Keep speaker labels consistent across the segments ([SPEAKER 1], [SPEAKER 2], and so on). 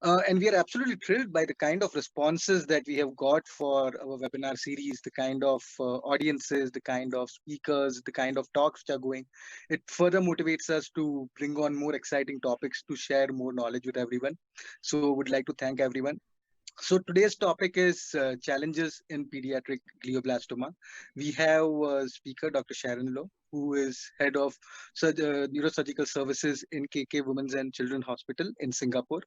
[SPEAKER 1] And we are absolutely thrilled by the kind of responses that we have got for our webinar series, the kind of audiences, the kind of speakers, the kind of talks which are going. It further motivates us to bring on more exciting topics to share more knowledge with everyone. So would like to thank everyone. So today's topic is challenges in pediatric glioblastoma. We have speaker Dr. Sharon Low, who is head of neurosurgical services in KK Women's and Children Hospital in Singapore.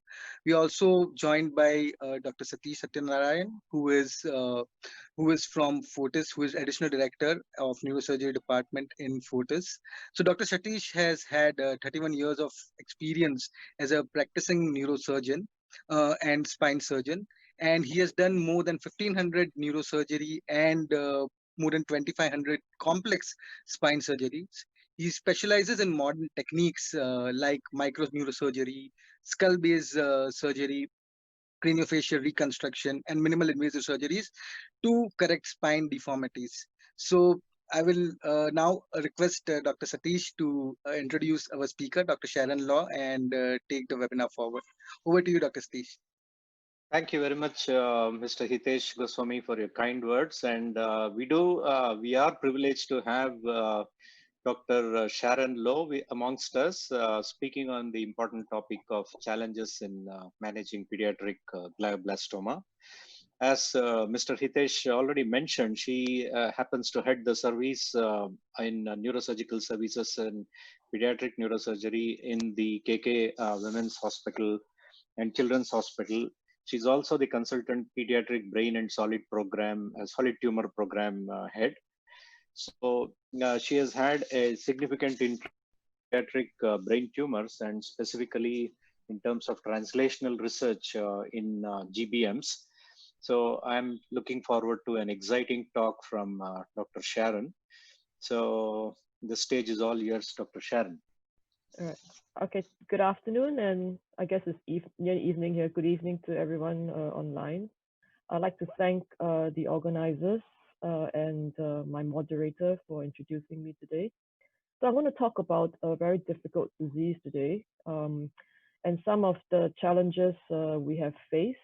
[SPEAKER 1] We are also joined by Dr. Satish Satyanarayana, who is from Fortis, who is additional director of neurosurgery department in Fortis. So Dr. Satish has had 31 years of experience as a practicing neurosurgeon and spine surgeon, and he has done more than 1500 neurosurgery and more than 2500 complex spine surgeries. He specializes in modern techniques like microneurosurgery, skull-based surgery, craniofacial reconstruction, and minimal invasive surgeries to correct spine deformities. So I will now request Dr. Satish to introduce our speaker, Dr. Sharon Law, and take the webinar forward. Over to you, Dr. Satish.
[SPEAKER 2] Thank you very much, Mr. Hitesh Goswami, for your kind words. And we are privileged to have Dr. Sharon Low amongst us, speaking on the important topic of challenges in managing pediatric glioblastoma. As Mr. Hitesh already mentioned, she happens to head the service in neurosurgical services and pediatric neurosurgery in the KK Women's Hospital and Children's Hospital. She's also the consultant pediatric brain and solid tumor program head. So she has had a significant interest in pediatric brain tumors, and specifically in terms of translational research in GBMs. So I'm looking forward to an exciting talk from Dr. Sharon. So the stage is all yours, Dr. Sharon.
[SPEAKER 3] All right. Okay. Good afternoon, and I guess it's near evening here. Good evening to everyone online. I'd like to thank the organizers and my moderator for introducing me today. So I'm going to talk about a very difficult disease today, and some of the challenges we have faced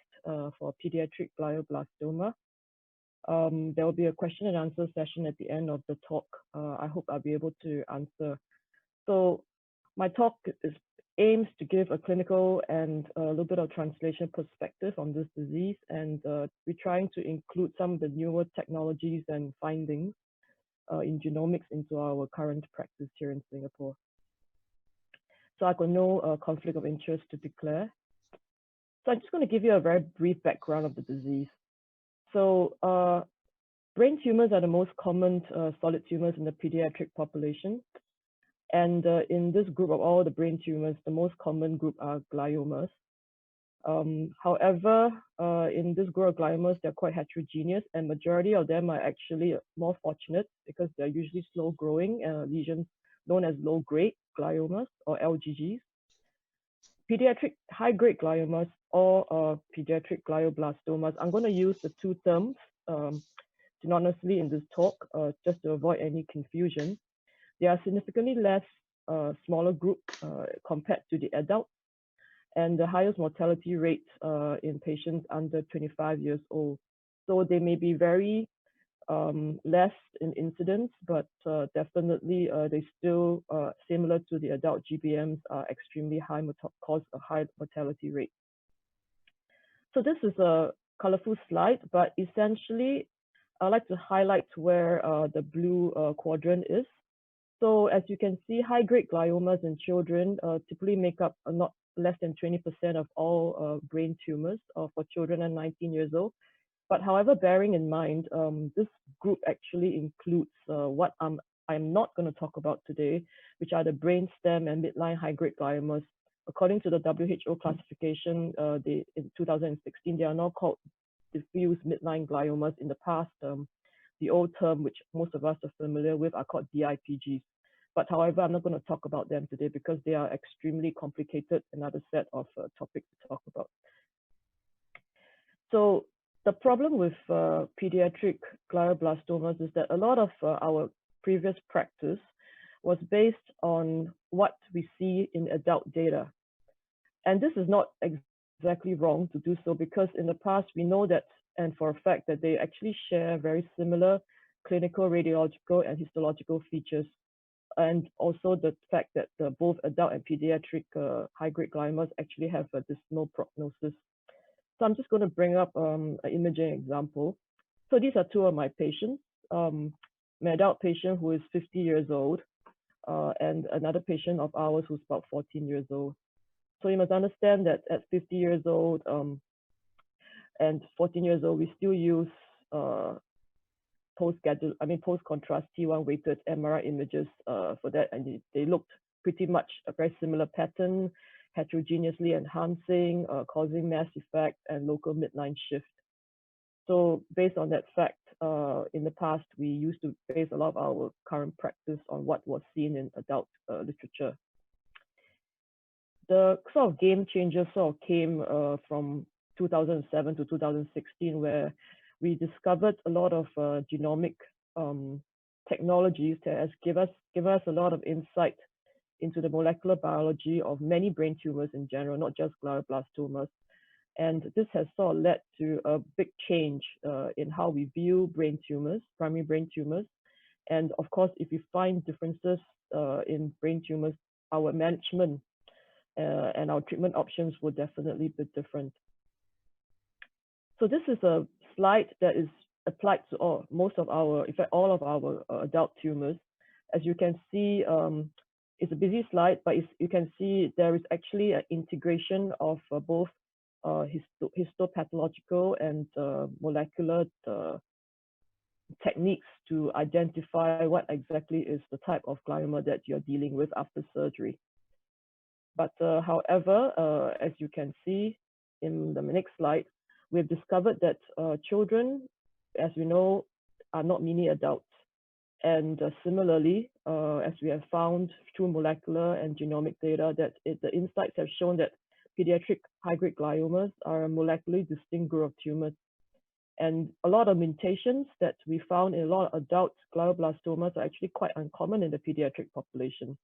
[SPEAKER 3] for pediatric glioblastoma. There will be a question and answer session at the end of the talk. I hope I'll be able to answer. So my talk aims to give a clinical and a little bit of translation perspective on this disease, and we're trying to include some of the newer technologies and findings in genomics into our current practice here in Singapore. So I've got no conflict of interest to declare. So I'm just going to give you a very brief background of the disease. So brain tumors are the most common solid tumors in the pediatric population. And in this group of all the brain tumors, the most common group are gliomas. However, in this group of gliomas, they're quite heterogeneous, and majority of them are actually more fortunate because they're usually slow-growing lesions known as low-grade gliomas or LGGs. Pediatric high-grade gliomas or pediatric glioblastomas, I'm going to use the two terms synonymously in this talk just to avoid any confusion. They are significantly less smaller group compared to the adults, and the highest mortality rate in patients under 25 years old. So they may be very less in incidence, but definitely they still, similar to the adult GBMs, are extremely high, cause a high mortality rate. So this is a colorful slide, but essentially I'd like to highlight where the blue quadrant is. So as you can see, high-grade gliomas in children typically make up not less than 20% of all brain tumors for children under 19 years old. But however, bearing in mind, this group actually includes what I'm not going to talk about today, which are the brainstem and midline high-grade gliomas. According to the WHO classification in 2016, they are now called diffuse midline gliomas. In the past, the old term, which most of us are familiar with, are called DIPGs. But however, I'm not going to talk about them today because they are extremely complicated, another set of topics to talk about. So the problem with pediatric glioblastomas is that a lot of our previous practice was based on what we see in adult data. And this is not exactly wrong to do so, because in the past we know that, and for a fact, that they actually share very similar clinical, radiological, and histological features, and also the fact that both adult and pediatric high-grade gliomas actually have a dismal prognosis. So I'm just going to bring up an imaging example. So these are two of my patients. My adult patient who is 50 years old, and another patient of ours who's about 14 years old. So you must understand that at 50 years old and 14 years old, we still use post-contrast T1 weighted MRI images for that, and they looked pretty much a very similar pattern, heterogeneously enhancing, causing mass effect and local midline shift. So based on that fact, in the past, we used to base a lot of our current practice on what was seen in adult literature. The sort of game changer sort of came from 2007 to 2016, where we discovered a lot of genomic technologies that has give us a lot of insight into the molecular biology of many brain tumors in general, not just glioblastomas. And this has sort of led to a big change in how we view brain tumors, primary brain tumors. And of course, if we find differences in brain tumors, our management and our treatment options will definitely be different. So this is a slide that is applied to most of our, in fact, all of our adult tumors. As you can see, it's a busy slide, but you can see there is actually an integration of both histopathological and molecular techniques to identify what exactly is the type of glioma that you're dealing with after surgery. But however, as you can see in the next slide, we've discovered that children, as we know, are not mini adults. And similarly, as we have found through molecular and genomic data, that the insights have shown that pediatric high-grade gliomas are a molecularly distinct group of tumors. And a lot of mutations that we found in a lot of adult glioblastomas are actually quite uncommon in the pediatric population.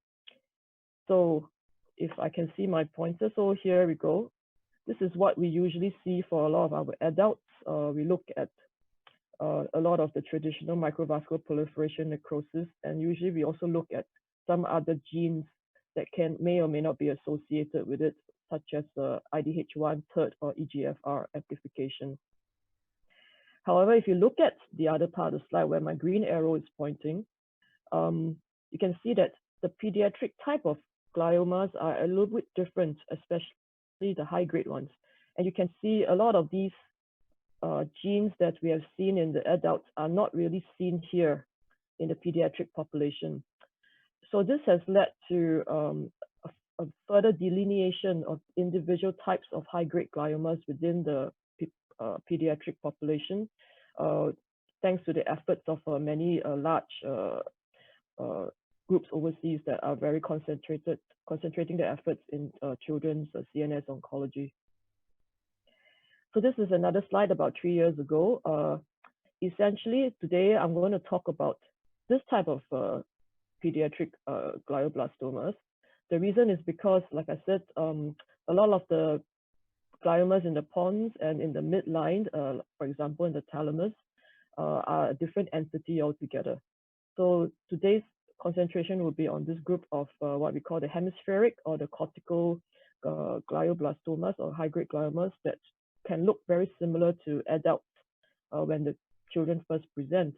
[SPEAKER 3] So if I can see my pointer, so here we go. This is what we usually see for a lot of our adults. We look at a lot of the traditional microvascular proliferation necrosis, and usually we also look at some other genes that may or may not be associated with it, such as IDH1, TERT, or EGFR amplification. However, if you look at the other part of the slide where my green arrow is pointing, you can see that the pediatric type of gliomas are a little bit different, especially the high-grade ones. And you can see a lot of these genes that we have seen in the adults are not really seen here in the pediatric population. So this has led to a further delineation of individual types of high-grade gliomas within the pediatric population, thanks to the efforts of many large groups overseas that are very concentrating their efforts in children's CNS oncology. So this is another slide about 3 years ago. Essentially, today I'm going to talk about this type of pediatric glioblastomas. The reason is because, like I said, a lot of the gliomas in the pons and in the midline, for example, in the thalamus, are a different entity altogether. So today's concentration will be on this group of what we call the hemispheric or the cortical glioblastomas or high-grade gliomas that can look very similar to adults when the children first present.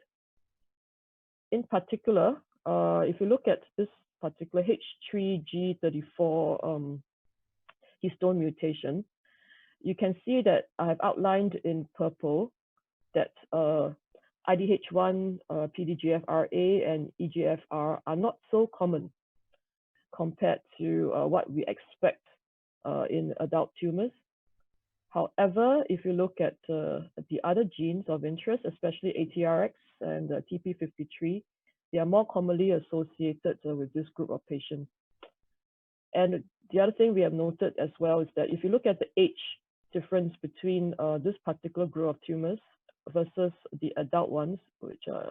[SPEAKER 3] In particular, if you look at this particular H3G34 histone mutation, you can see that I have outlined in purple that IDH1, PDGFRA, and EGFR are not so common compared to what we expect in adult tumors. However, if you look at the other genes of interest, especially ATRX and TP53, they are more commonly associated with this group of patients. And the other thing we have noted as well is that if you look at the age difference between this particular group of tumors versus the adult ones, which are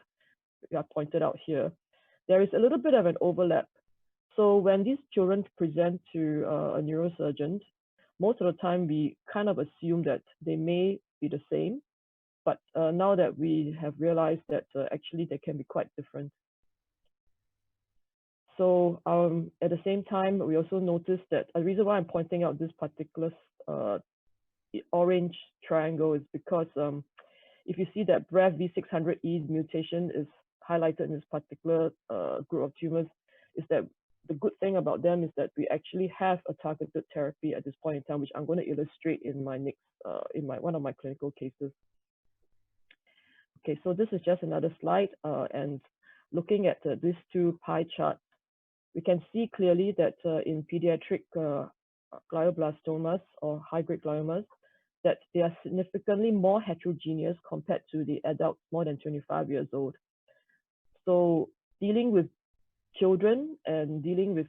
[SPEAKER 3] pointed out here, there is a little bit of an overlap. So when these children present to a neurosurgeon, most of the time we kind of assume that they may be the same, but now that we have realized that actually they can be quite different. So at the same time, we also noticed that the reason why I'm pointing out this particular orange triangle is because if you see that BRAF V600E mutation is highlighted in this particular group of tumors, is that the good thing about them is that we actually have a targeted therapy at this point in time, which I'm going to illustrate in my next, one of my clinical cases. Okay, so this is just another slide, and looking at these two pie charts, we can see clearly that in pediatric glioblastomas or high-grade gliomas, that they are significantly more heterogeneous compared to the adults more than 25 years old. So dealing with children and dealing with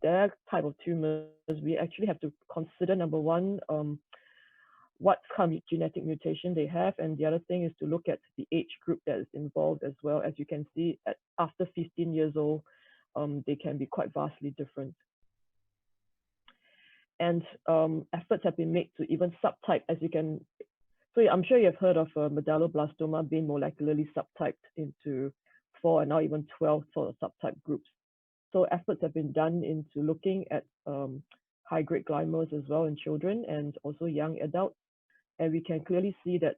[SPEAKER 3] their type of tumors, we actually have to consider, number one, what kind of genetic mutation they have, and the other thing is to look at the age group that is involved as well. As you can see, after 15 years old, they can be quite vastly different. And efforts have been made to even subtype, as you can. So I'm sure you've heard of medulloblastoma being molecularly subtyped into 4 and now even 12 sort of subtype groups. So efforts have been done into looking at high-grade gliomas as well in children and also young adults. And we can clearly see that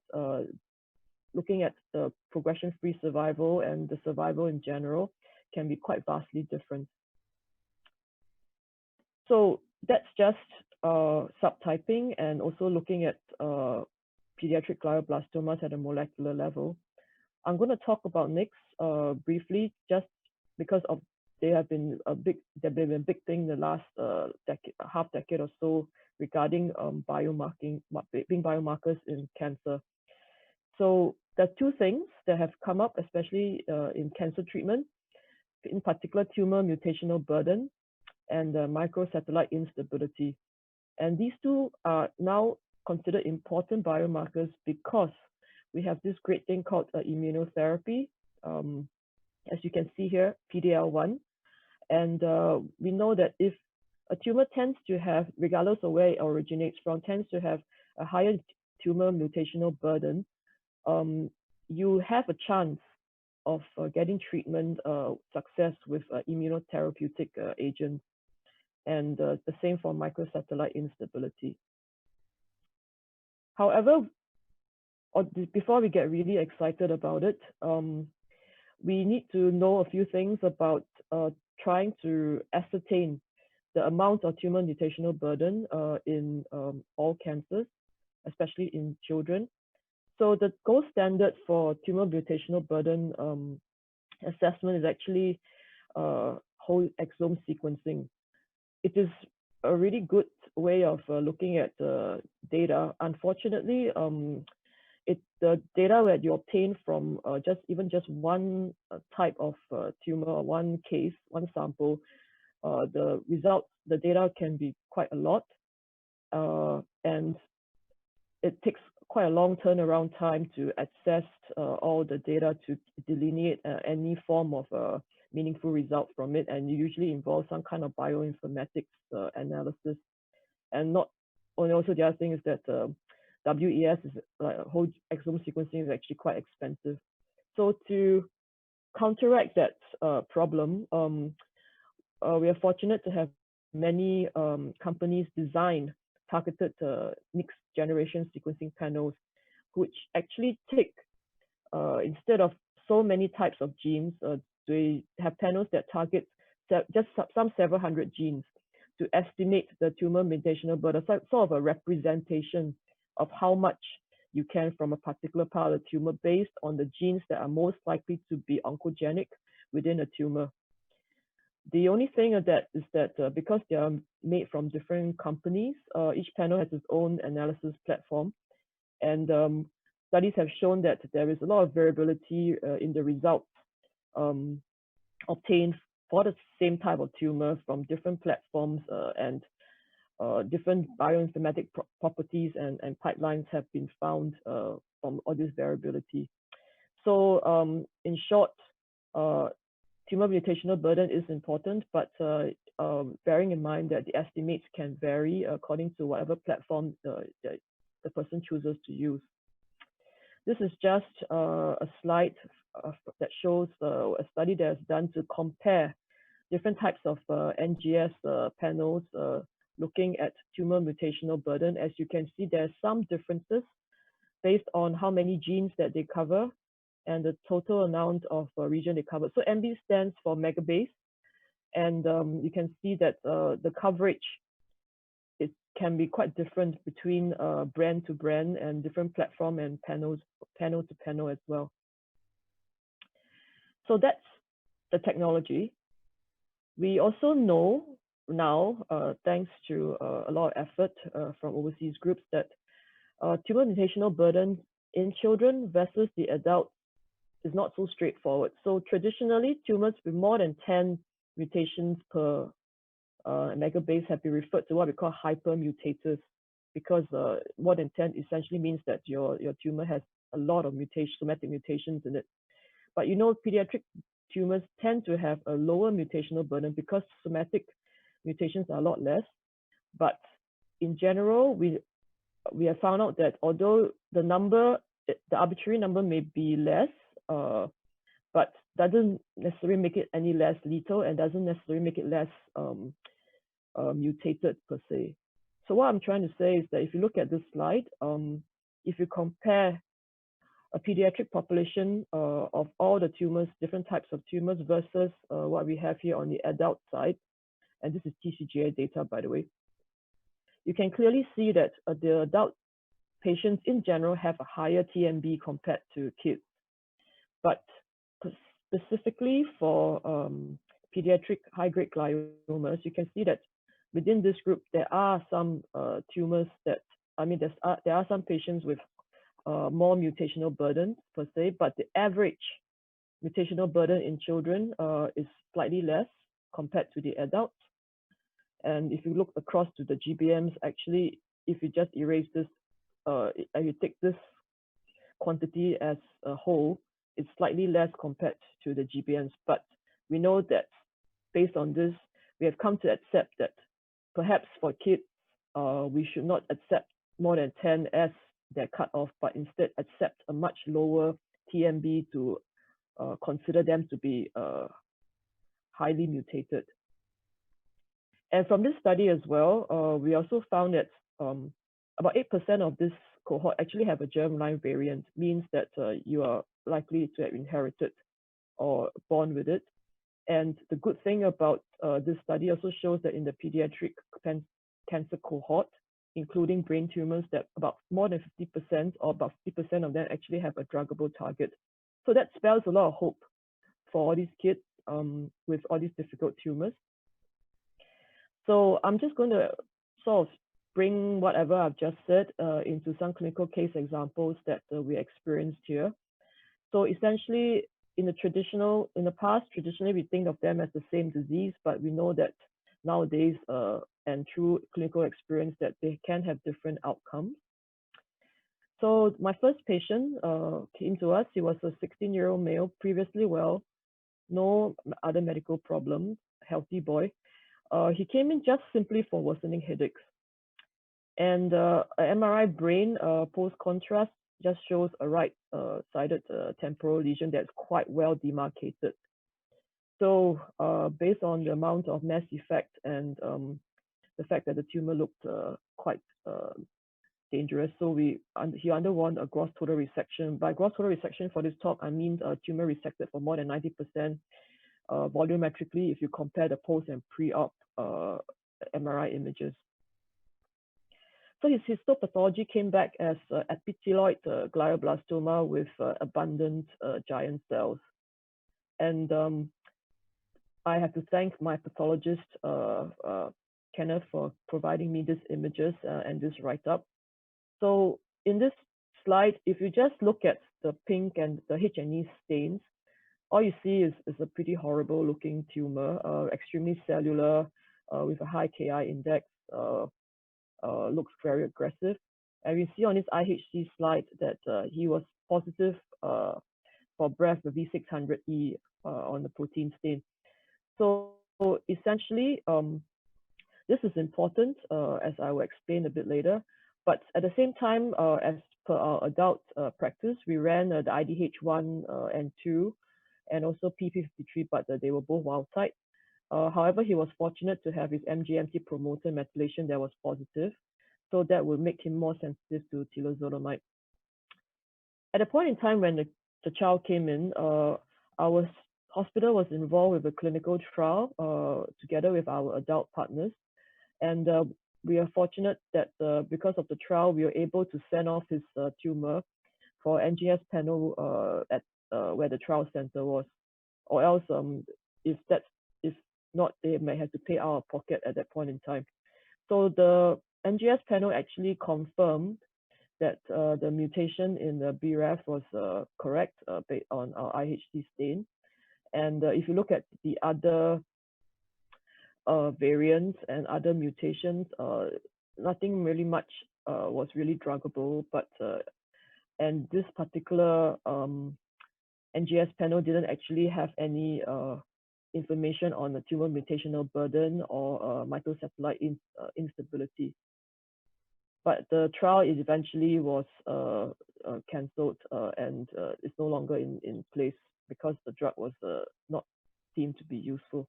[SPEAKER 3] looking at the progression-free survival and the survival in general can be quite vastly different. So that's just subtyping and also looking at pediatric glioblastomas at a molecular level. I'm going to talk about next briefly, just because of they've been a big thing the last half decade or so regarding being biomarkers in cancer. So there are two things that have come up, especially in cancer treatment, in particular tumor mutational burden and microsatellite instability. And these two are now considered important biomarkers because we have this great thing called immunotherapy, as you can see here, PD-L1. And we know that if a tumor tends to have, regardless of where it originates from, tends to have a higher tumor mutational burden, you have a chance of getting treatment success with immunotherapeutic agents. And the same for microsatellite instability. However, before we get really excited about it, we need to know a few things about trying to ascertain the amount of tumor mutational burden in all cancers, especially in children. So the gold standard for tumor mutational burden assessment is actually whole exome sequencing. It is a really good way of looking at data. Unfortunately, the data that you obtain from just one type of tumor, or one case, one sample, the data can be quite a lot, and it takes quite a long turnaround time to access all the data to delineate any form of meaningful result from it, and it usually involves some kind of bioinformatics analysis. And also the other thing is that WES is like whole exome sequencing is actually quite expensive. So to counteract that problem, we are fortunate to have many companies design targeted next generation sequencing panels, which actually take, instead of so many types of genes, they have panels that target just some several hundred genes to estimate the tumor mutational burden, sort of a representation of how much you can from a particular part of the tumor based on the genes that are most likely to be oncogenic within a tumor. The only thing of that is that because they are made from different companies, each panel has its own analysis platform, and studies have shown that there is a lot of variability in the results obtained for the same type of tumor from different platforms, and different bioinformatic properties and pipelines have been found from all this variability. So in short, tumor mutational burden is important, but bearing in mind that the estimates can vary according to whatever platform the person chooses to use. This is just a slide that shows a study that is done to compare different types of NGS panels looking at tumor mutational burden. As you can see, there are some differences based on how many genes that they cover and the total amount of region they cover. So MB stands for megabase, and you can see that the coverage can be quite different between brand to brand and different platform and panel to panel as well. So that's the technology. We also know now, thanks to a lot of effort from overseas groups, that tumor mutational burden in children versus the adult is not so straightforward. So traditionally, tumors with more than 10 mutations per megabase have been referred to what we call hypermutative, because more than 10 essentially means that your tumor has a lot of somatic mutations in it. But you know, pediatric tumors tend to have a lower mutational burden because somatic mutations are a lot less. But in general, we have found out that although the arbitrary number may be less, but doesn't necessarily make it any less lethal and doesn't necessarily make it less mutated per se. So what I'm trying to say is that if you look at this slide, if you compare a pediatric population of all the tumors, different types of tumors versus what we have here on the adult side, and this is TCGA data, by the way, you can clearly see that the adult patients in general have a higher TMB compared to kids. But specifically for pediatric high-grade gliomas, you can see that within this group, there are some tumors that, there are some patients with more mutational burden per se, but the average mutational burden in children is slightly less compared to the adults. And if you look across to the GBMs, actually, if you just erase this, and you take this quantity as a whole, it's slightly less compared to the GBMs. But we know that based on this, we have come to accept that perhaps for kids, we should not accept more than 10 as their cutoff, but instead accept a much lower TMB to consider them to be highly mutated. And from this study as well, we also found that about 8% of this cohort actually have a germline variant, means that you are likely to have inherited or born with it. And the good thing about this study also shows that in the pediatric cancer cohort, including brain tumors, that about more than 50% or about 50% of them actually have a druggable target. So that spells a lot of hope for all these kids with all these difficult tumors. So I'm just going to sort of bring whatever I've just said into some clinical case examples that we experienced here. So essentially, in the past, traditionally we think of them as the same disease, but we know that nowadays and through clinical experience that they can have different outcomes. So my first patient came to us. He was a 16-year-old male, previously well, no other medical problems, healthy boy. He came in just simply for worsening headaches. And an MRI brain post-contrast just shows a right-sided temporal lesion that's quite well demarcated. So based on the amount of mass effect and the fact that the tumor looked quite dangerous, so he underwent a gross total resection. By gross total resection for this talk, I mean a tumor resected for more than 90% volumetrically if you compare the post and pre-op MRI images. So his histopathology came back as Epitheloid glioblastoma with abundant giant cells. And I have to thank my pathologist, Kenneth, for providing me these images and this write-up. So in this slide, if you just look at the pink and the H&E stains, all you see is a pretty horrible looking tumor, extremely cellular, with a high Ki index, looks very aggressive. And we see on this IHC slide that he was positive for BRAF, the V600E on the protein stain. So So essentially, this is important, as I will explain a bit later. But at the same time, as per our adult practice, we ran the IDH1 and 2, and also PP53, but they were both wild type. However, he was fortunate to have his MGMT promoter methylation that was positive, so that would make him more sensitive to telozolomide. At the point in time when the child came in, our hospital was involved with a clinical trial together with our adult partners. And we are fortunate that because of the trial, we were able to send off his tumor for NGS panel at where the trial center was, or else if not, they may have to pay out of pocket at that point in time. So the NGS panel actually confirmed that the mutation in the BRAF was correct based on our IHC stain. And if you look at the other variants and other mutations, nothing really much was really druggable, but and this particular NGS panel didn't actually have any information on the tumor mutational burden or microsatellite instability. But the trial eventually was cancelled and is no longer in place because the drug was not deemed to be useful.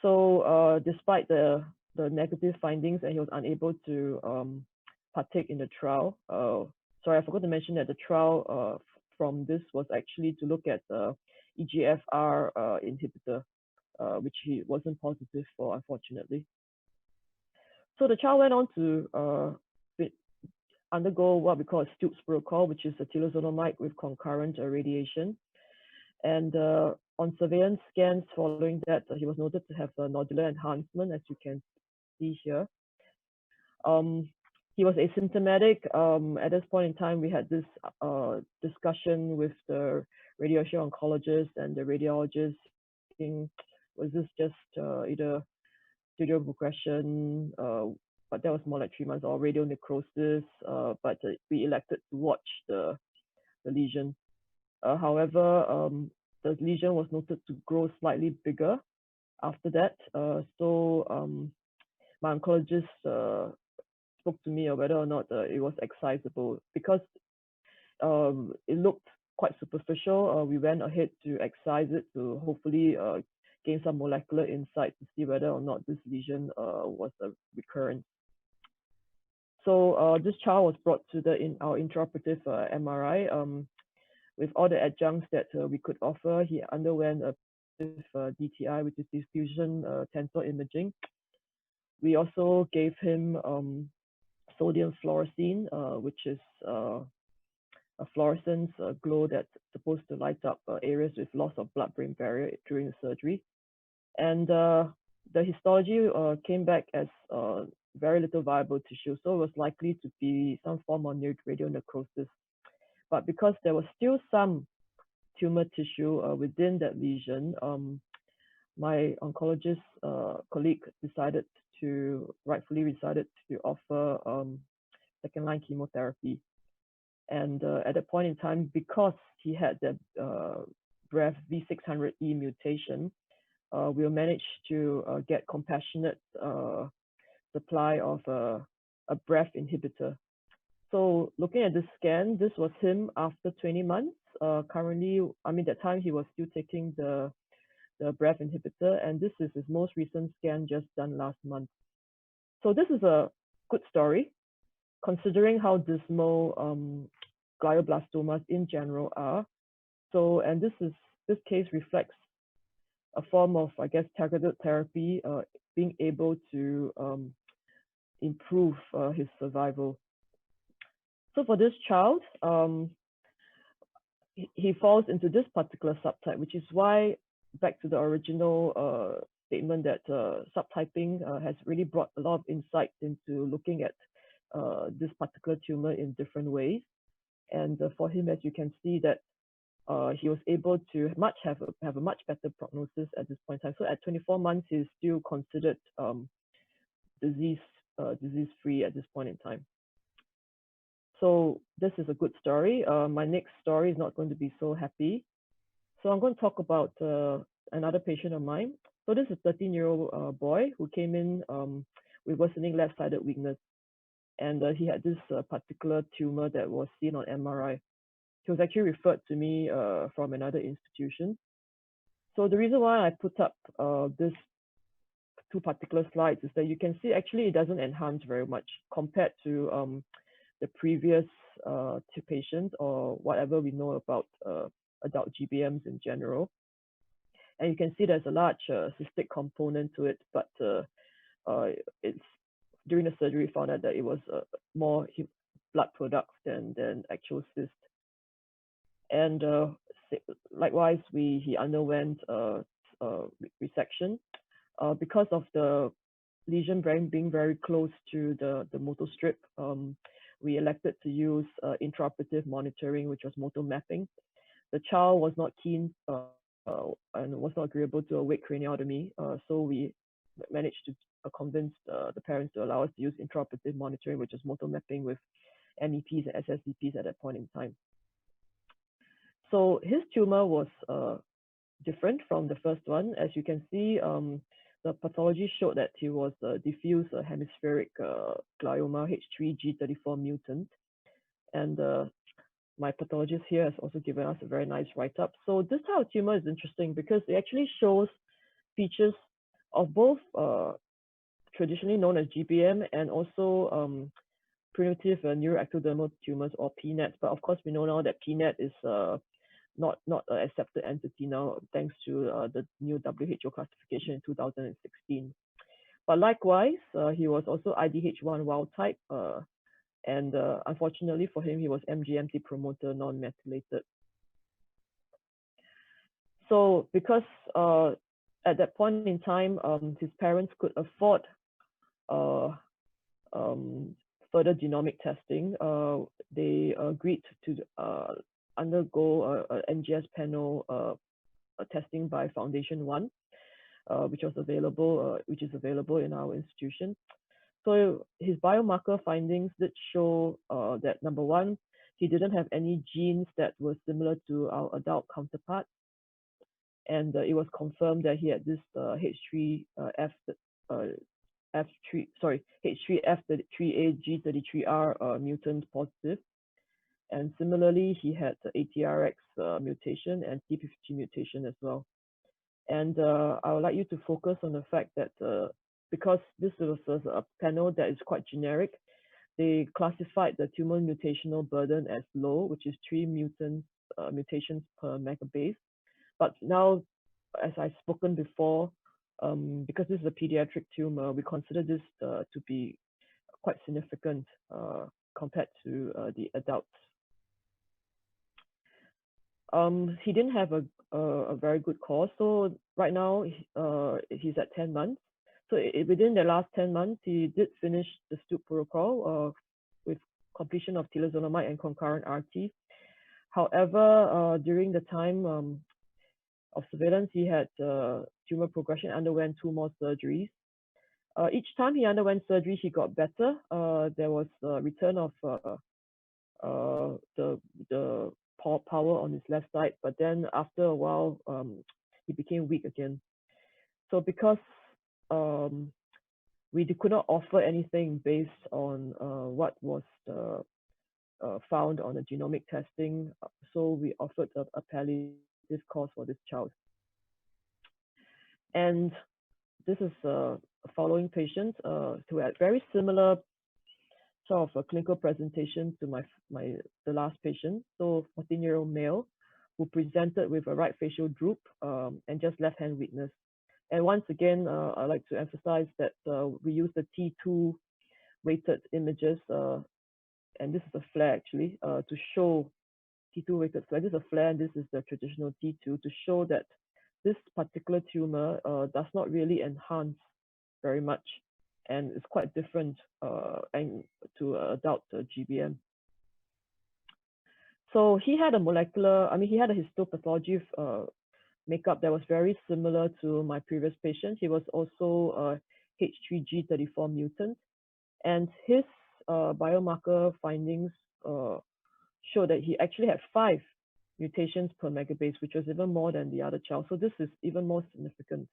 [SPEAKER 3] So despite the negative findings, and he was unable to partake in the trial. Sorry, I forgot to mention that the trial from this was actually to look at EGFR inhibitor, which he wasn't positive for, unfortunately. So the child went on to undergo what we call a Stoops protocol, which is a telozolomide with concurrent radiation. And on surveillance scans following that, he was noted to have a nodular enhancement, as you can see here. He was asymptomatic. At this point in time, we had this discussion with the radiation oncologist and the radiologist. Was this just either studio progression, but that was more like 3 months, or radial necrosis, but we elected to watch the lesion. However, the lesion was noted to grow slightly bigger after that. So my oncologist spoke to me on whether or not it was excisable. Because it looked quite superficial, we went ahead to excise it to hopefully gain some molecular insight to see whether or not this lesion was a recurrence. So this child was brought to our intraoperative MRI. With all the adjuncts that we could offer, he underwent a DTI, which is diffusion tensor imaging. We also gave him sodium fluorescein, which is a fluorescence glow that's supposed to light up areas with loss of blood-brain barrier during the surgery. And the histology came back as very little viable tissue, so it was likely to be some form of radial necrosis. But because there was still some tumor tissue within that lesion, my oncologist colleague rightfully decided to offer second-line chemotherapy. And at that point in time, because he had the BRAF V600E mutation, we managed to get compassionate supply of a BRAF inhibitor. So looking at this scan, this was him after 20 months. Currently, that time he was still taking the BRAF inhibitor, and this is his most recent scan just done last month. So this is a good story, considering how dismal glioblastomas in general are. So, and this case reflects a form of, I guess, targeted therapy being able to improve his survival. So for this child, he falls into this particular subtype, which is why, back to the original statement, that subtyping has really brought a lot of insight into looking at this particular tumor in different ways. And for him, as you can see, that he was able to have a much better prognosis at this point in time. So at 24 months, he's still considered disease-free at this point in time. So this is a good story. My next story is not going to be so happy. So I'm going to talk about the another patient of mine. So this is a 13-year-old boy who came in with worsening left-sided weakness. And he had this particular tumor that was seen on MRI. He was actually referred to me from another institution. So the reason why I put up this two particular slides is that you can see actually it doesn't enhance very much compared to the previous two patients or whatever we know about adult GBMs in general. And you can see there's a large cystic component to it, but it's during the surgery found out that it was more blood products than actual cyst. And likewise, he underwent resection because of the lesion being very close to the motor strip. We elected to use intraoperative monitoring, which was motor mapping. The child was not keen and was not agreeable to awake craniotomy, so we managed to convince the parents to allow us to use intraoperative monitoring, which is motor mapping with MEPs and SSDPs at that point in time. So his tumor was different from the first one. As you can see, the pathology showed that he was diffuse hemispheric glioma H3G34 mutant. And my pathologist here has also given us a very nice write-up. So this type of tumor is interesting because it actually shows features of both traditionally known as GBM and also primitive neuroectodermal tumors or PNETs. But of course, we know now that PNET is not an accepted entity now, thanks to the new WHO classification in 2016. But likewise, he was also IDH1 wild type, and unfortunately for him, he was MGMT promoter non-methylated. So because at that point in time, his parents could afford further genomic testing, they agreed to undergo a NGS panel testing by Foundation One, which is available in our institution. So his biomarker findings did show that number one, he didn't have any genes that were similar to our adult counterpart, and it was confirmed that he had this H3F33A mutant positive. And similarly, he had the ATRX mutation and P50 mutation as well. And I would like you to focus on the fact that because this was a panel that is quite generic, they classified the tumor mutational burden as low, which is 3 mutations per megabase. But now, as I've spoken before, because this is a pediatric tumor, we consider this to be quite significant compared to the adults. He didn't have a very good course. So right now, he's at 10 months. So within the last 10 months, he did finish the STUP protocol with completion of telazonamide and concurrent RT. However, during the time of surveillance, he had tumor progression, underwent 2 more surgeries. Each time he underwent surgery, he got better. There was a return of the power on his left side, but then after a while, he became weak again. So because we could not offer anything based on what was found on the genomic testing, so we offered a palliative course for this child. And this is a following patient who had very similar sort of a clinical presentation to the last patient. So 14-year-old male who presented with a right facial droop and just left hand weakness. And once again, I'd like to emphasize that we use the T2 weighted images, and this is a flare actually, to show T2 weighted flare. This is a flare, and this is the traditional T2 to show that this particular tumor does not really enhance very much, and it's quite different to adult GBM. So he had a he had a histopathology makeup that was very similar to my previous patient. He was also H3G34 mutant, and his biomarker findings showed that he actually had 5 mutations per megabase, which was even more than the other child. So this is even more significant.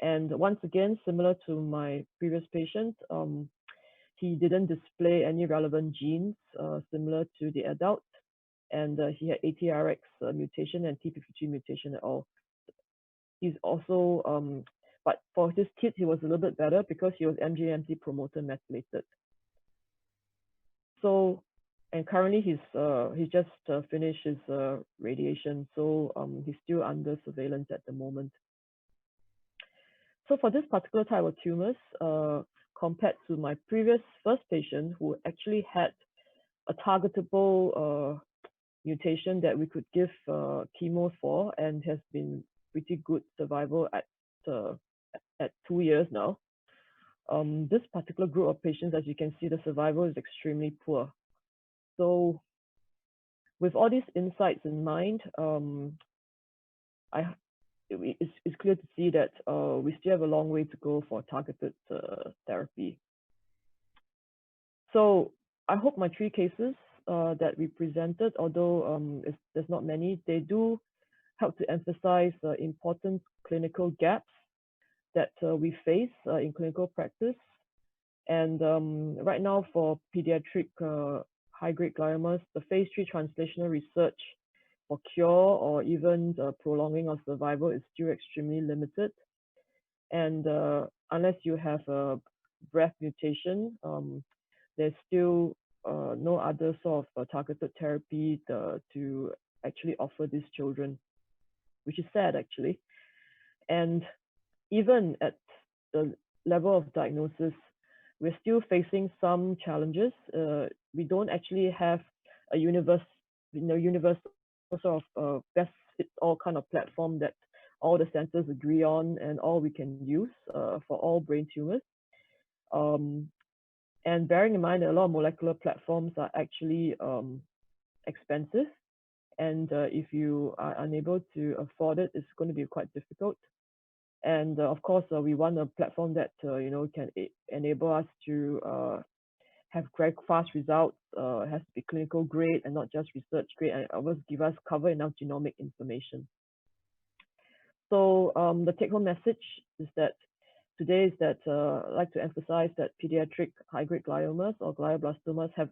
[SPEAKER 3] And once again, similar to my previous patient, he didn't display any relevant genes similar to the adult, and he had ATRX mutation and TP53 mutation at all. He's also, but for his kid, he was a little bit better because he was MGMT promoter methylated. So, and currently he's just finished his radiation, so he's still under surveillance at the moment. So for this particular type of tumors, compared to my previous first patient who actually had a targetable mutation that we could give chemo for and has been pretty good survival at 2 years now. This particular group of patients, as you can see, the survival is extremely poor. So with all these insights in mind, it's clear to see that we still have a long way to go for targeted therapy. So I hope my 3 cases that we presented, although there's not many, they do help to emphasize important clinical gaps that we face in clinical practice. And right now for pediatric high-grade gliomas, the phase 3 translational research for cure or even the prolonging of survival is still extremely limited. And unless you have a BRAF mutation, there's still no other sort of targeted therapy to actually offer these children, which is sad actually. And even at the level of diagnosis, we're still facing some challenges. We don't actually have a universal sort of best fits all kind of platform that all the centers agree on and all we can use for all brain tumors. And bearing in mind that a lot of molecular platforms are actually expensive, and if you are unable to afford it, it's going to be quite difficult. And of course, we want a platform that can enable us to have very fast results. It has to be clinical grade and not just research grade, and always cover enough genomic information. So the take-home message is that today is that I'd like to emphasize that pediatric high-grade gliomas or glioblastomas can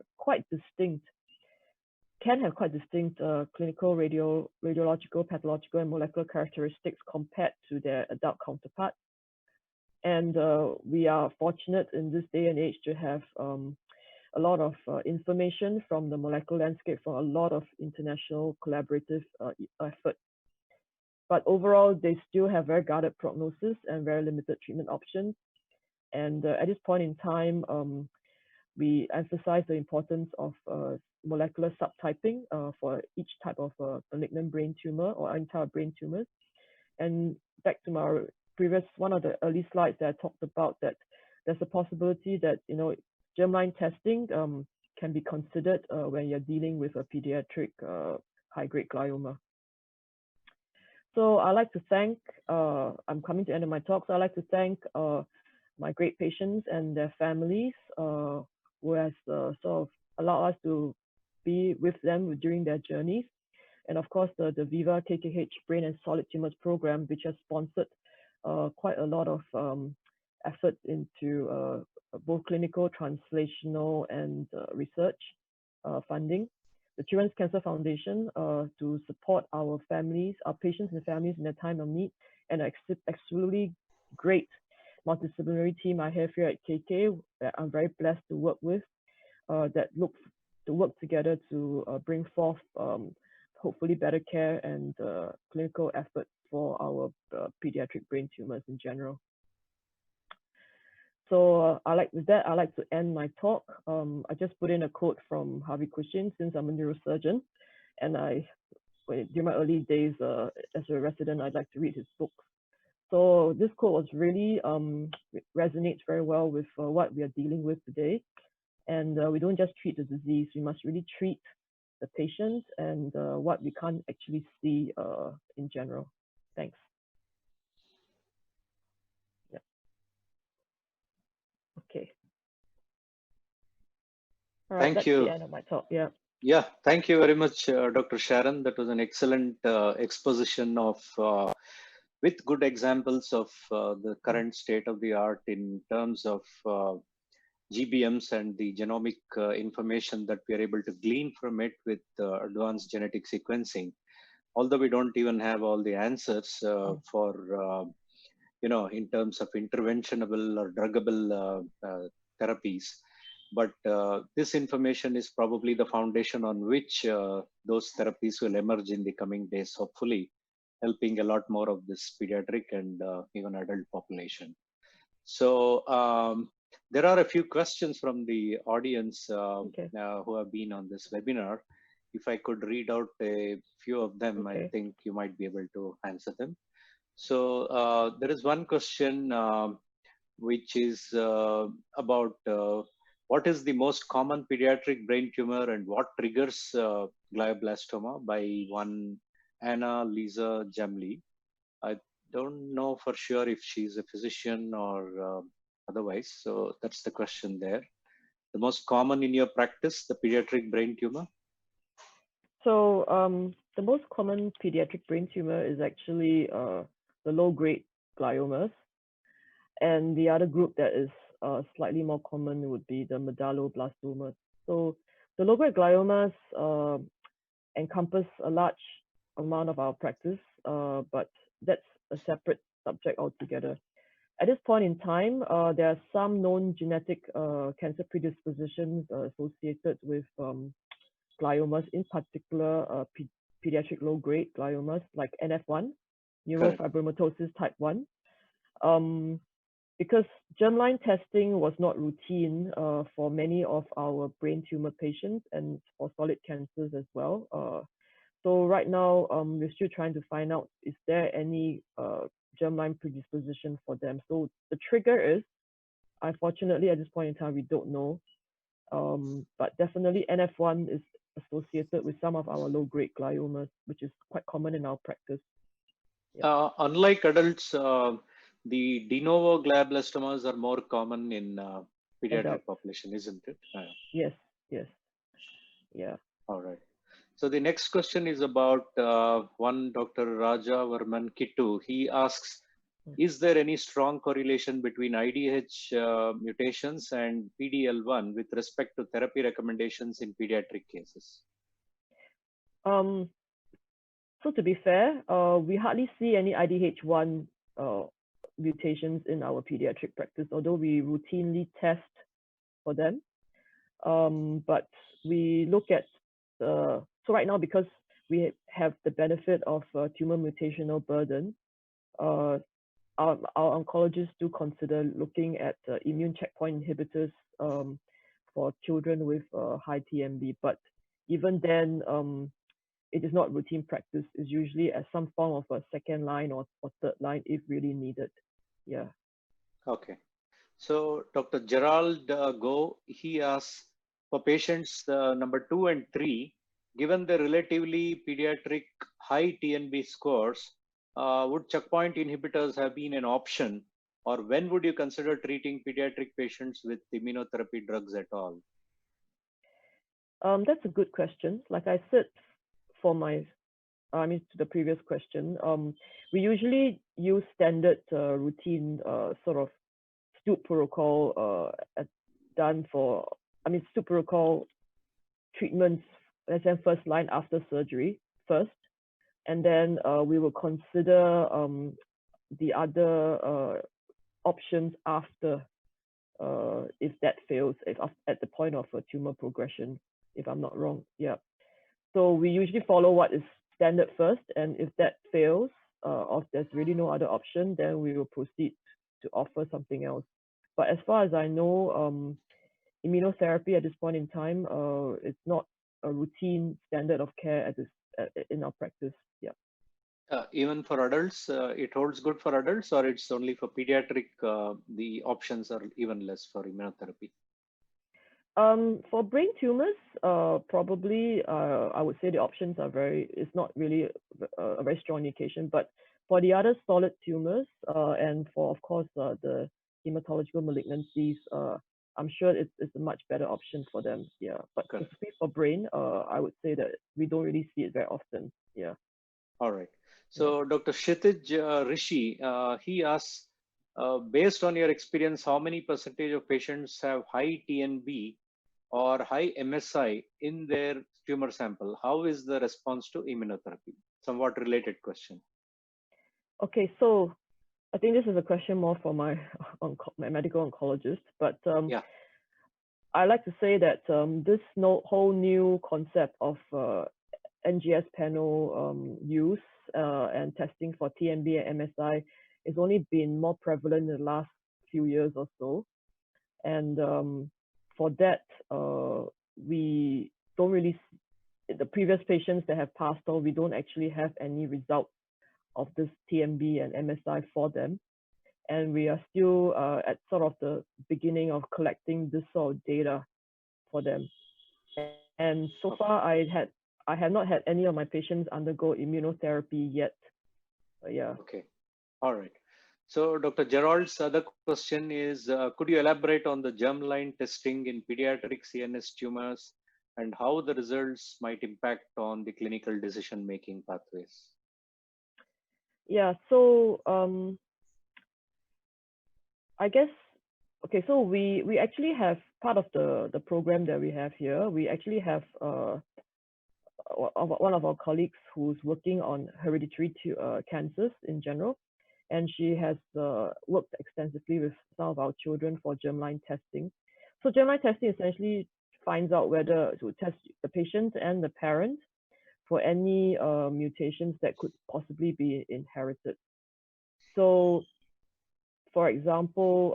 [SPEAKER 3] have quite distinct clinical, radiological, pathological, and molecular characteristics compared to their adult counterparts. And we are fortunate in this day and age to have a lot of information from the molecular landscape from a lot of international collaborative effort. But overall, they still have very guarded prognosis and very limited treatment options. And at this point in time, we emphasize the importance of molecular subtyping for each type of malignant brain tumor or entire brain tumors. And back to my previous, one of the early slides that I talked about, that there's a possibility that germline testing can be considered when you're dealing with a pediatric high-grade glioma. So I'd like to thank, I'm coming to the end of my talk, so I'd like to thank my great patients and their families who has sort of allowed us to be with them during their journeys. And of course, the Viva KKH Brain and Solid Tumors program, which has sponsored quite a lot of effort into both clinical, translational, and research funding. The Children's Cancer Foundation to support our families, our patients and families in their time of need, and an absolutely great multidisciplinary team I have here at KK that I'm very blessed to work with, that look to work together to bring forth hopefully better care and clinical effort for our pediatric brain tumors in general. So I'd like to end my talk. I just put in a quote from Harvey Cushing, since I'm a neurosurgeon, and during my early days as a resident, I'd like to read his book. So this quote was really resonates very well with what we are dealing with today. And we don't just treat the disease, we must really treat the patient and what we can't actually see in general. Thanks. Yeah. Okay. All right,
[SPEAKER 2] Thank
[SPEAKER 3] that's
[SPEAKER 2] you.
[SPEAKER 3] the end of my talk. Yeah.
[SPEAKER 2] Yeah, thank you very much, Dr. Sharon. That was an excellent exposition of, with good examples of the current state of the art in terms of GBMs and the genomic information that we are able to glean from it with advanced genetic sequencing. Although we don't even have all the answers for, in terms of interventionable or druggable therapies. But this information is probably the foundation on which those therapies will emerge in the coming days, hopefully helping a lot more of this pediatric and even adult population. So there are a few questions from the audience who have been on this webinar. If I could read out a few of them, I think you might be able to answer them. So there is one question which is about what is the most common pediatric brain tumor and what triggers glioblastoma, by one Anna Lisa Jamli. I don't know for sure if she's a physician or otherwise. So that's the question there. The most common in your practice, the pediatric brain tumor?
[SPEAKER 3] So the most common pediatric brain tumor is actually the low-grade gliomas. And the other group that is slightly more common would be the medulloblastomas. So the low-grade gliomas encompass a large amount of our practice, but that's a separate subject altogether. At this point in time, there are some known genetic cancer predispositions associated with gliomas, in particular pediatric low-grade gliomas like NF1, neurofibromatosis type 1. Because germline testing was not routine for many of our brain tumor patients and for solid cancers as well. So right now, we're still trying to find out, is there any germline predisposition for them? So the trigger is, unfortunately, at this point in time, we don't know. But definitely NF1 is associated with some of our low-grade gliomas, which is quite common in our practice.
[SPEAKER 2] Yeah. Unlike adults, the de novo glioblastomas are more common in pediatric population, isn't it?
[SPEAKER 3] Yes, yes. Yeah.
[SPEAKER 2] All right. So the next question is about one Dr. Raja Varman Kittu. He asks, is there any strong correlation between IDH mutations and PDL1 with respect to therapy recommendations in pediatric cases?
[SPEAKER 3] So to be fair, we hardly see any IDH1 mutations in our pediatric practice, although we routinely test for them. But we look at, so right now, because we have the benefit of tumor mutational burden, our oncologists do consider looking at immune checkpoint inhibitors for children with high TMB. But even then, it is not routine practice. It's usually as some form of a second line or third line if really needed. Yeah.
[SPEAKER 2] Okay. So Dr. Gerald Go, he asks, for patients number 2 and 3, given the relatively pediatric high TNB scores, would checkpoint inhibitors have been an option, or when would you consider treating pediatric patients with immunotherapy drugs at all?
[SPEAKER 3] That's a good question. Like I said, for to the previous question, we usually use standard routine sort of stoop protocol done for, stoop protocol treatments, let's say first line after surgery first, and then we will consider the other options after if that fails, at the point of a tumor progression, if I'm not wrong. Yeah. So we usually follow what is standard first, and if that fails, or there's really no other option, then we will proceed to offer something else. But as far as I know, immunotherapy at this point in time, it's not a routine standard of care in our practice. Yeah.
[SPEAKER 2] Even for adults, it holds good for adults, or it's only for pediatric? The options are even less for immunotherapy.
[SPEAKER 3] For brain tumors, probably I would say the options are it's not really a very strong indication, but for the other solid tumors and for, of course, the hematological malignancies, I'm sure it's a much better option for them. Yeah, but specifically for brain, I would say that we don't really see it very often. Yeah.
[SPEAKER 2] All right. So Dr. Kshitij Rishi, he asks, based on your experience, how many percentage of patients have high TNB or high MSI in their tumor sample? How is the response to immunotherapy? Somewhat related question.
[SPEAKER 3] Okay, so I think this is a question more for my medical oncologist, but
[SPEAKER 2] yeah.
[SPEAKER 3] I like to say that this whole new concept of NGS panel use and testing for TNB and MSI has only been more prevalent in the last few years or so. And for that, we don't really, the previous patients that have passed on, we don't actually have any results of this TNB and MSI for them. And we are still at sort of the beginning of collecting this sort of data for them. And so far, I have not had any of my patients undergo immunotherapy yet. Yeah.
[SPEAKER 2] Okay. All right. So Dr. Gerald's other question is, could you elaborate on the germline testing in pediatric CNS tumors and how the results might impact on the clinical decision-making pathways?
[SPEAKER 3] Yeah, so I guess, okay, so we actually have part of the program that we have here. We actually have one of our colleagues who's working on hereditary cancers in general, and she has worked extensively with some of our children for germline testing. So germline testing essentially finds out whether to test the patient and the parent for any mutations that could possibly be inherited. So, for example,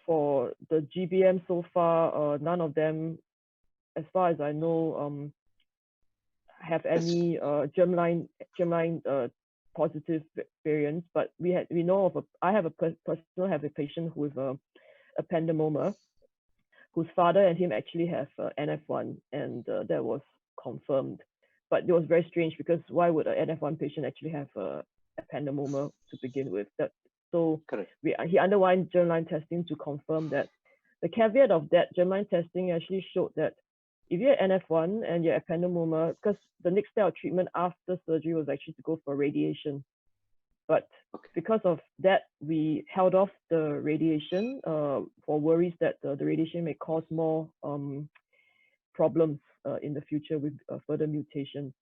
[SPEAKER 3] for the GBM so far, none of them, as far as I know, have any germline positive variants. But we know of I have a patient with a ependymoma, whose father and him actually have NF1, and that was confirmed. But it was very strange because why would an NF1 patient actually have ependymoma to begin with? So he underwent germline testing to confirm that. The caveat of that germline testing actually showed that if you're NF1 and you're ependymoma, because the next step of treatment after surgery was actually to go for radiation. But because of that, we held off the radiation for worries that the radiation may cause more problems in the future with further mutations.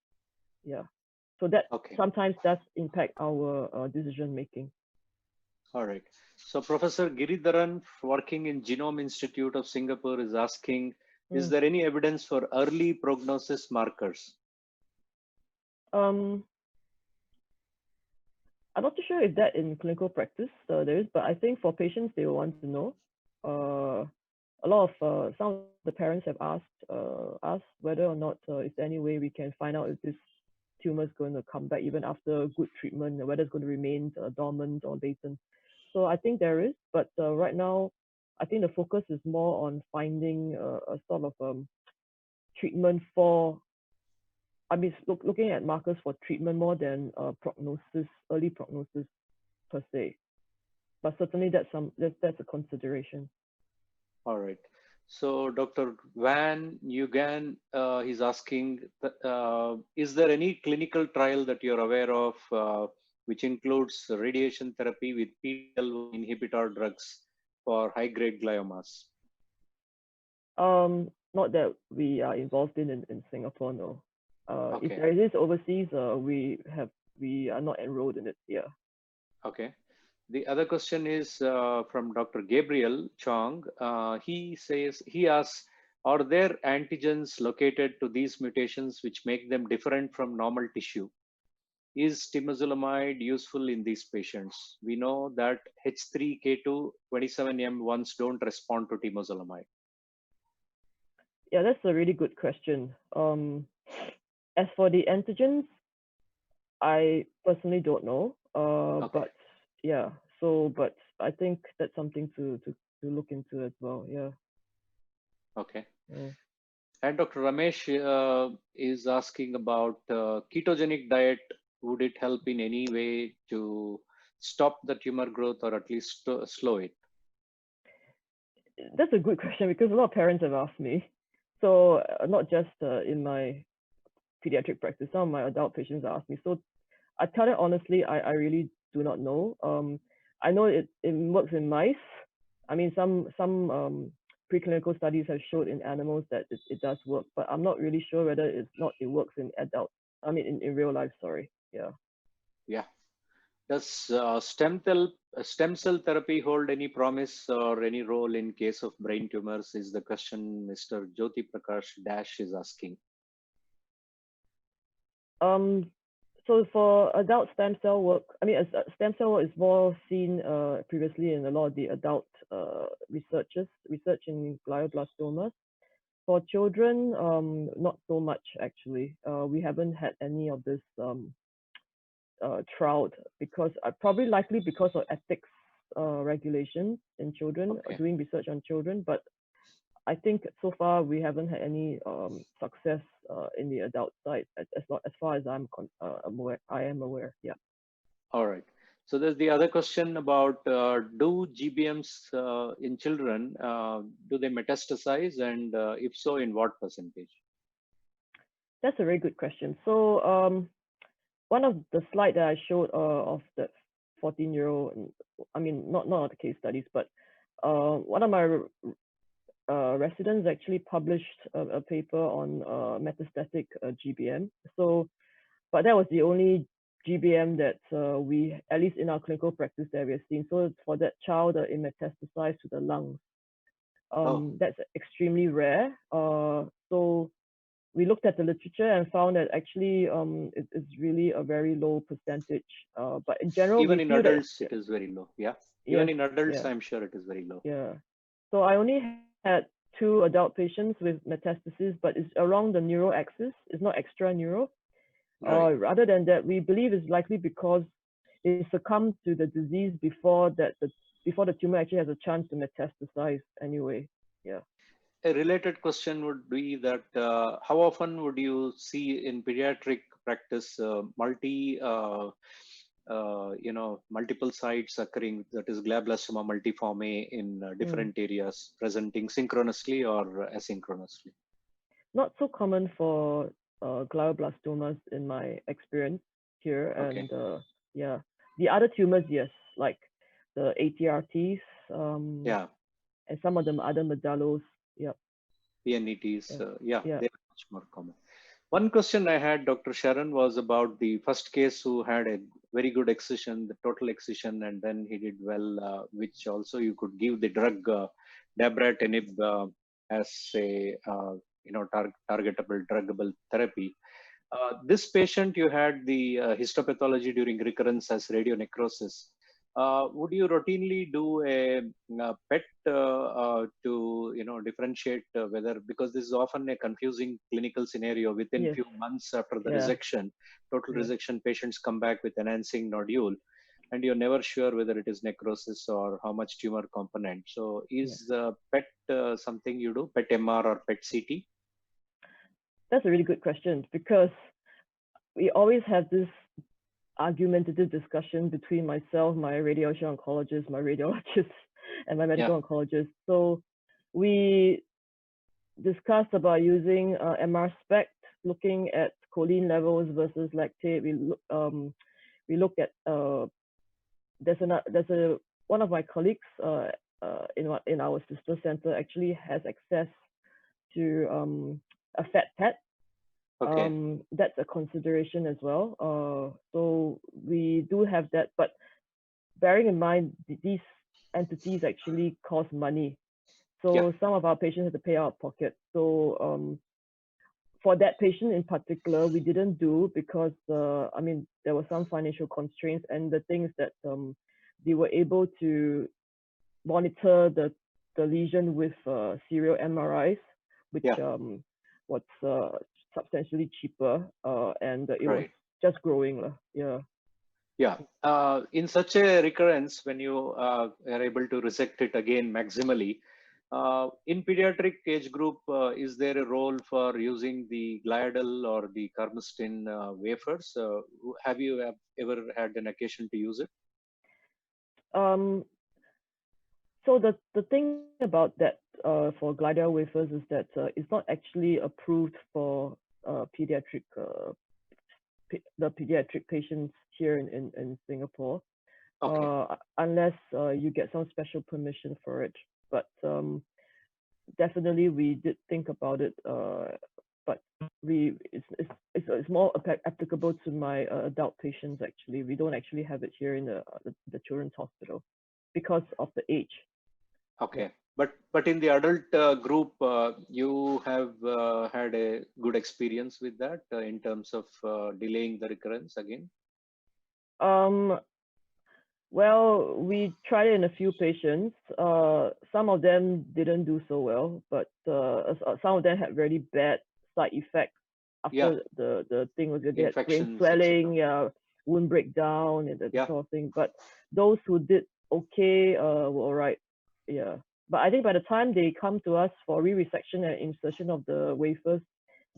[SPEAKER 3] Yeah, so that sometimes does impact our decision making.
[SPEAKER 2] All right. So Professor Giridharan, working in Genome Institute of Singapore, is asking, is there any evidence for early prognosis markers?
[SPEAKER 3] I'm not too sure if that in clinical practice there is, but I think for patients, they will want to know. A lot of some of the parents have asked us whether or not is there any way we can find out if this tumor is going to come back even after good treatment, or whether it's going to remain dormant or latent. So I think there is, but right now, I think the focus is more on finding a sort of treatment for, I mean, looking at markers for treatment more than prognosis, early prognosis per se. But certainly that's a consideration.
[SPEAKER 2] All right. So Dr. Van Nguyen is asking, is there any clinical trial that you're aware of which includes radiation therapy with PD-L1 inhibitor drugs for high-grade gliomas?
[SPEAKER 3] Not that we are involved in Singapore, no. If there is overseas, we are not enrolled in it. Yeah.
[SPEAKER 2] Okay. The other question is from Dr. Gabriel Chong. He asks, are there antigens located to these mutations which make them different from normal tissue? Is temozolomide useful in these patients? We know that H3K2 27M1s don't respond to temozolomide.
[SPEAKER 3] Yeah, that's a really good question. As for the antigens, I personally don't know. But yeah, but I think that's something to look into as well. Yeah.
[SPEAKER 2] Okay. Yeah. And Dr. Ramesh is asking about ketogenic diet. Would it help in any way to stop the tumor growth or at least slow it?
[SPEAKER 3] that's a good question because a lot of parents have asked me. So not just in my pediatric practice, some of my adult patients ask me. So I tell them honestly, I really do not know. I know it works in mice. I mean, some preclinical studies have showed in animals that it does work, but I'm not really sure whether it works in adults. I mean, in real life. Sorry. Yeah.
[SPEAKER 2] Yeah. Does stem cell therapy hold any promise or any role in case of brain tumors? Is the question Mr. Jyoti Prakash Dash is asking.
[SPEAKER 3] So for adult stem cell work, I mean, stem cell work is more seen previously in a lot of the adult research in glioblastomas. For children, not so much actually. We haven't had any of this trialed because probably likely because of ethics regulations in children, doing research on children. But I think so far we haven't had any success in the adult side as far as I am aware. Yeah.
[SPEAKER 2] All right. So there's the other question about do GBMs in children, do they metastasize, and if so, in what percentage?
[SPEAKER 3] That's a very good question. So one of the slides that I showed of the 14-year-old, I mean, not the case studies, but one of my residents actually published a paper on metastatic GBM. So, but that was the only GBM that we, at least in our clinical practice, that we have seen. So for that child, it metastasized to the lungs. That's extremely rare. So we looked at the literature and found that actually it is really a very low percentage. But in general,
[SPEAKER 2] even in adults, it is very low. Yeah. Even in adults, I'm sure it is very low.
[SPEAKER 3] Yeah. So I only had 2 adult patients with metastasis, but it's around the neural axis. It's not extra neural. Right. Rather than that, we believe it's likely because it succumbs to the disease before the tumor actually has a chance to metastasize anyway. Yeah.
[SPEAKER 2] A related question would be that how often would you see in pediatric practice multiple sites occurring, that is glioblastoma multiforme in different areas presenting synchronously or asynchronously?
[SPEAKER 3] Not so common for glioblastomas in my experience here. And yeah, the other tumors, yes, like the ATRTs, and some of them other medallos. Yeah.
[SPEAKER 2] PNETs, they're much more common. One question I had, Dr. Sharon, was about the first case who had a very good excision, the total excision, and then he did well, which also you could give the drug Dabrafenib as a targetable druggable therapy. This patient, you had the histopathology during recurrence as radionecrosis. Would you routinely do a PET to differentiate whether, because this is often a confusing clinical scenario within few months after the resection, total resection, patients come back with enhancing nodule, and you're never sure whether it is necrosis or how much tumor component. So is PET something you do, PET MR or PET CT?
[SPEAKER 3] That's a really good question because we always have this argumentative discussion between myself, my radiation oncologist, my radiologist, and my medical oncologist. So we discussed about using MR spec, looking at choline levels versus lactate. We look at one of my colleagues in our sister center actually has access to a FET PET. That's a consideration as well. So we do have that, but bearing in mind these entities actually cost money. So some of our patients have to pay out of pocket. So for that patient in particular, we didn't do because I mean there were some financial constraints, and the thing is that they were able to monitor the lesion with serial MRIs, which was substantially cheaper, and it was just growing.
[SPEAKER 2] In such a recurrence, when you are able to resect it again maximally, in pediatric age group, is there a role for using the gliadal or the carmustine wafers? Have you ever had an occasion to use it?
[SPEAKER 3] So the thing about that for glial wafers is that it's not actually approved for pediatric the pediatric patients here in Singapore, unless you get some special permission for it. But definitely we did think about it, but it's more applicable to my adult patients. Actually, we don't actually have it here in the children's hospital because of the age.
[SPEAKER 2] Okay, but in the adult group, you have had a good experience with that in terms of delaying the recurrence again?
[SPEAKER 3] Well, we tried it in a few patients. Some of them didn't do so well, but some of them had really bad side effects after the thing was they had brain swelling, wound breakdown, and that sort of thing. But those who did okay were all right. Yeah. But I think by the time they come to us for re-resection and insertion of the wafers,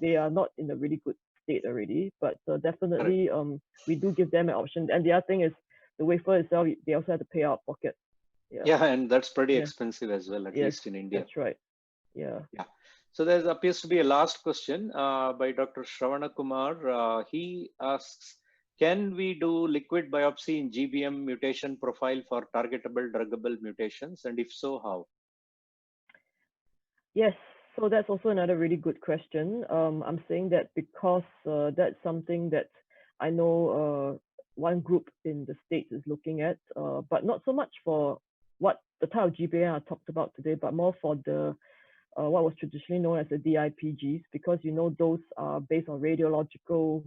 [SPEAKER 3] they are not in a really good state already. But definitely, we do give them an option. And the other thing is, the wafer itself, they also have to pay out of pocket.
[SPEAKER 2] Yeah, and that's pretty expensive as well, at least in India.
[SPEAKER 3] That's right. Yeah.
[SPEAKER 2] So there appears to be a last question by Dr. Shravana Kumar. He asks, can we do liquid biopsy in GBM mutation profile for targetable druggable mutations? And if so, how?
[SPEAKER 3] Yes, so that's also another really good question. I'm saying that because that's something that I know one group in the States is looking at, but not so much for what the type of GBM I talked about today, but more for the what was traditionally known as the DIPGs, because those are based on radiological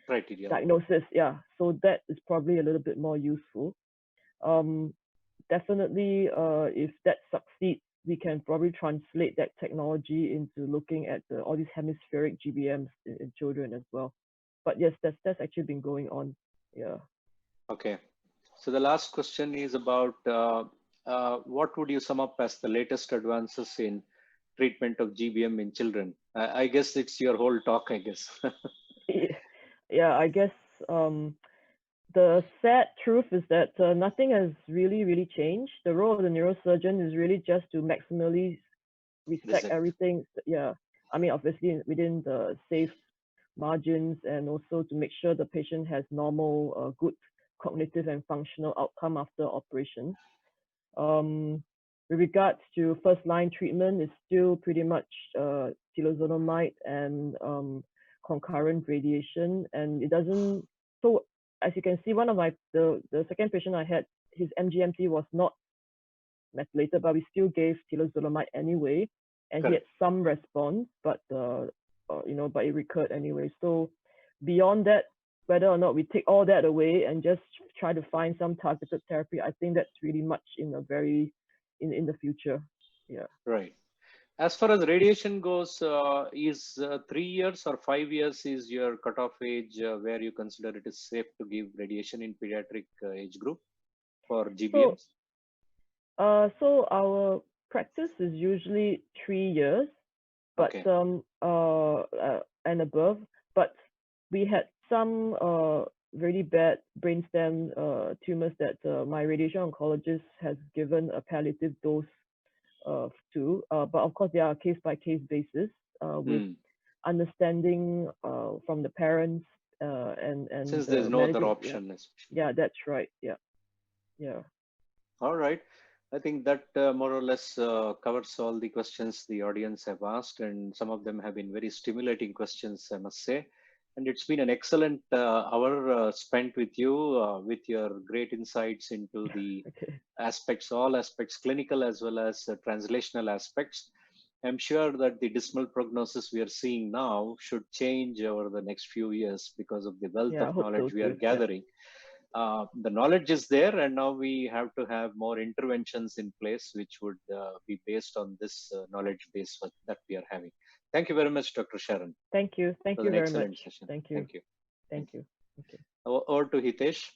[SPEAKER 2] criteria
[SPEAKER 3] diagnosis. Yeah, so that is probably a little bit more useful. Definitely, if that succeeds, we can probably translate that technology into looking at all these hemispheric GBMs in children as well. But yes, that's actually been going on. Yeah.
[SPEAKER 2] Okay. So the last question is about what would you sum up as the latest advances in treatment of GBM in children? I guess it's your whole talk, I guess.
[SPEAKER 3] Yeah, I guess the sad truth is that nothing has really changed. The role of the neurosurgeon is really just to maximally resect everything. Yeah, I mean, obviously within the safe margins, and also to make sure the patient has normal, good cognitive and functional outcome after operation. With regards to first-line treatment, it's still pretty much telozolomide and concurrent radiation, and it doesn't. So as you can see, one of the second patient I had, his MGMT was not methylated, but we still gave telozolomide anyway, and he had some response, but but it recurred anyway. So beyond that, whether or not we take all that away and just try to find some targeted therapy, I think that's really much in the future. Yeah.
[SPEAKER 2] Right. As far as radiation goes, is 3 years or 5 years is your cutoff age where you consider it is safe to give radiation in pediatric age group for GBMs?
[SPEAKER 3] So our practice is usually 3 years, but and above. But we had some really bad brainstem tumors that my radiation oncologist has given a palliative dose to. But of course, there are case-by-case basis with understanding from the parents and
[SPEAKER 2] since there's no other option.
[SPEAKER 3] Yeah, that's right. Yeah.
[SPEAKER 2] All right. I think that more or less covers all the questions the audience have asked, and some of them have been very stimulating questions, I must say. And it's been an excellent hour spent with you, with your great insights into the aspects, all aspects, clinical as well as translational aspects. I'm sure that the dismal prognosis we are seeing now should change over the next few years because of the wealth of knowledge we are gathering. The knowledge is there, and now we have to have more interventions in place, which would be based on this knowledge base that we are having. Thank you very much, Dr. Sharon.
[SPEAKER 3] Thank you. Thank you very much.
[SPEAKER 2] Session.
[SPEAKER 3] Thank you.
[SPEAKER 2] Thank you.
[SPEAKER 3] Thank you. Okay.
[SPEAKER 2] Over to Hitesh.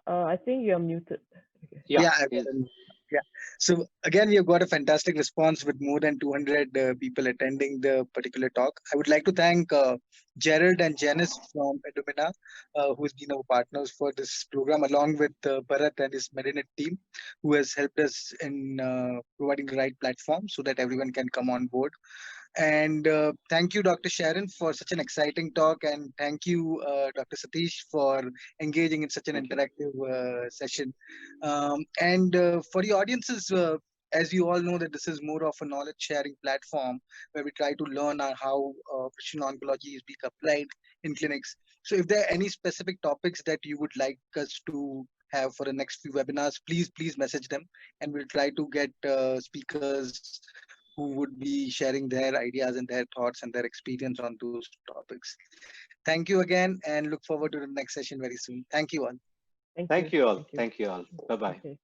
[SPEAKER 3] I think you are muted.
[SPEAKER 1] Okay. Yeah. Yeah. So again, we have got a fantastic response with more than 200 people attending the particular talk. I would like to thank Gerald and Janice from Illumina, who has been our partners for this program, along with Bharat and his Medinet team, who has helped us in providing the right platform so that everyone can come on board. And thank you, Dr. Sharon, for such an exciting talk. And thank you, Dr. Satish, for engaging in such an interactive session. And for the audiences, as you all know, that this is more of a knowledge sharing platform where we try to learn how precision oncology is being applied in clinics. So if there are any specific topics that you would like us to have for the next few webinars, please message them, and we'll try to get speakers who would be sharing their ideas and their thoughts and their experience on those topics. Thank you again, and look forward to the next session very soon. Thank you all.
[SPEAKER 2] Thank you all. Thank you all. Bye-bye.
[SPEAKER 3] Okay.